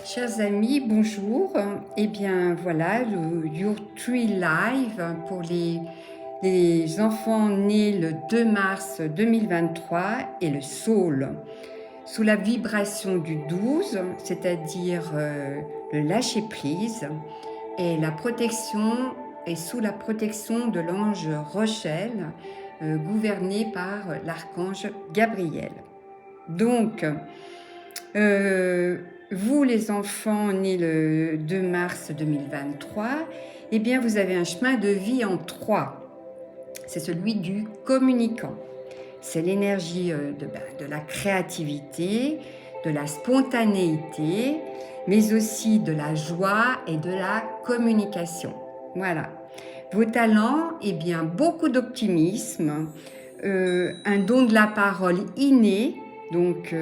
Chers amis, bonjour. Eh bien voilà, le Your Tree Live pour les enfants nés le 2 mars 2023 et le Soul. Sous la vibration du 12, c'est-à-dire le lâcher-prise, et la protection est sous la protection de l'ange Rochel, gouverné par l'archange Gabriel. Donc, vous les enfants nés le 2 mars 2023, eh bien vous avez un chemin de vie en 3. C'est celui du communicant. C'est l'énergie de la créativité, de la spontanéité, mais aussi de la joie et de la communication. Voilà. Vos talents, eh bien beaucoup d'optimisme, un don de la parole inné, donc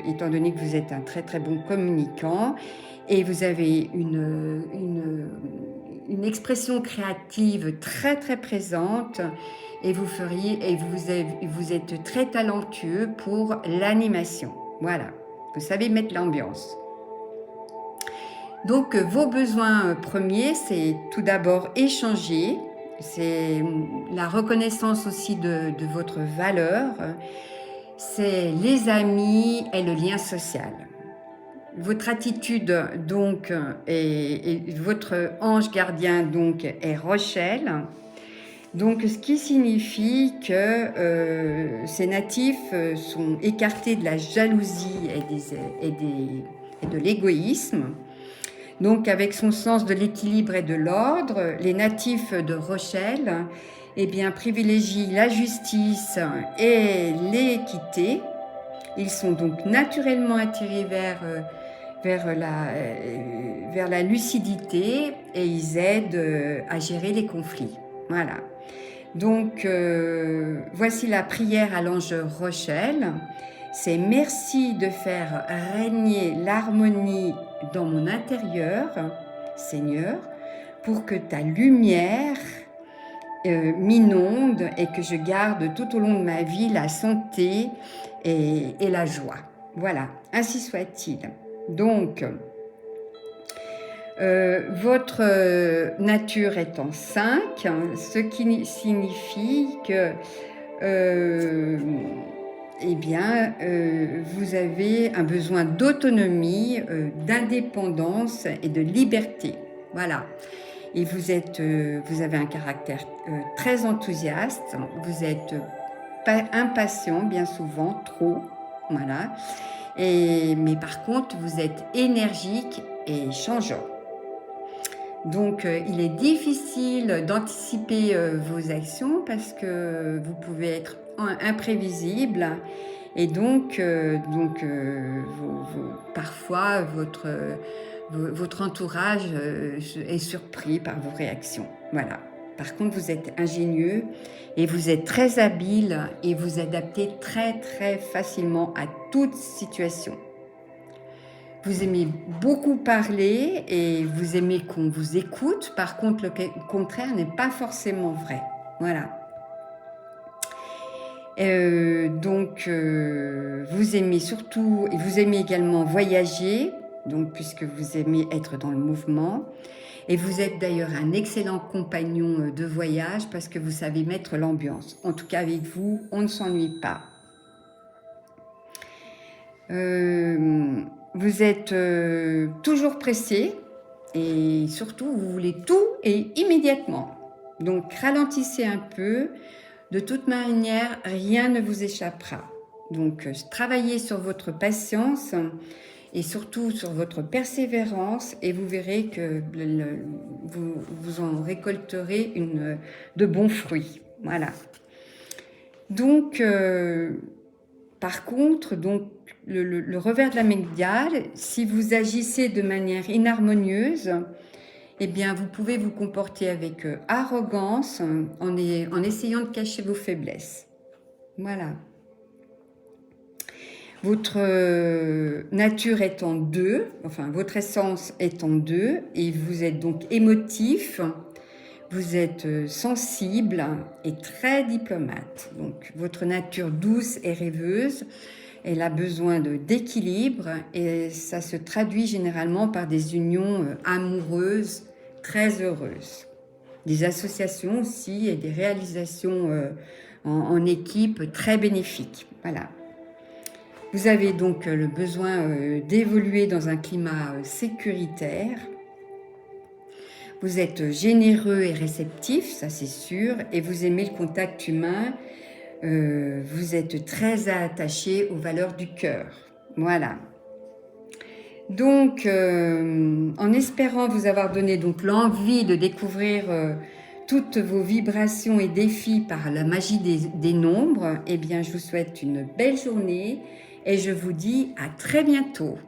étant donné que vous êtes un très très bon communicant et vous avez une expression créative très très présente et vous êtes très talentueux pour l'animation. Voilà, vous savez mettre l'ambiance. Donc vos besoins premiers, c'est tout d'abord échanger, c'est la reconnaissance aussi de votre valeur, c'est les amis et le lien social. Votre attitude donc et votre ange gardien donc est Rochelle. Donc ce qui signifie que ces natifs sont écartés de la jalousie et de l'égoïsme. Donc avec son sens de l'équilibre et de l'ordre, les natifs de Rochelle eh bien, privilégient la justice et l'équité. Ils sont donc naturellement attirés vers la lucidité et ils aident à gérer les conflits. Voilà. Donc, voici la prière à l'ange Rochelle. C'est merci de faire régner l'harmonie dans mon intérieur, Seigneur, pour que ta lumière m'inonde et que je garde tout au long de ma vie la santé et la joie. Voilà, ainsi soit-il. Donc, votre nature est en 5, ce qui signifie que eh bien, vous avez un besoin d'autonomie, d'indépendance et de liberté. Voilà. Et vous avez un caractère très enthousiaste, vous êtes impatient bien souvent, trop, voilà. Mais par contre, vous êtes énergique et changeant. Donc, il est difficile d'anticiper vos actions parce que vous pouvez être imprévisible et donc, parfois votre entourage est surpris par vos réactions. Voilà. Par contre, vous êtes ingénieux et vous êtes très habile et vous adaptez très très facilement à toute situation. Vous aimez beaucoup parler et vous aimez qu'on vous écoute. Par contre, le contraire n'est pas forcément vrai. Voilà. Vous aimez également voyager, donc puisque vous aimez être dans le mouvement. Et vous êtes d'ailleurs un excellent compagnon de voyage parce que vous savez mettre l'ambiance. En tout cas, avec vous, on ne s'ennuie pas. Vous êtes toujours pressé et surtout, vous voulez tout et immédiatement. Donc, ralentissez un peu. De toute manière, rien ne vous échappera. Donc, travaillez sur votre patience et surtout sur votre persévérance et vous verrez que vous en récolterez de bons fruits. Voilà. Donc, par contre, donc, le revers de la médaille, si vous agissez de manière inharmonieuse, eh bien, vous pouvez vous comporter avec arrogance en essayant de cacher vos faiblesses. Voilà. Votre nature est en 2, enfin, votre essence est en 2, et vous êtes donc émotif, vous êtes sensible et très diplomate. Donc, votre nature douce et rêveuse Elle a besoin d'équilibre et ça se traduit généralement par des unions amoureuses très heureuses. Des associations aussi et des réalisations en équipe très bénéfiques. Voilà. Vous avez donc le besoin d'évoluer dans un climat sécuritaire. Vous êtes généreux et réceptif, ça c'est sûr, et vous aimez le contact humain. Vous êtes très attaché aux valeurs du cœur. Voilà. Donc, en espérant vous avoir donné donc l'envie de découvrir toutes vos vibrations et défis par la magie des nombres, eh bien, je vous souhaite une belle journée et je vous dis à très bientôt.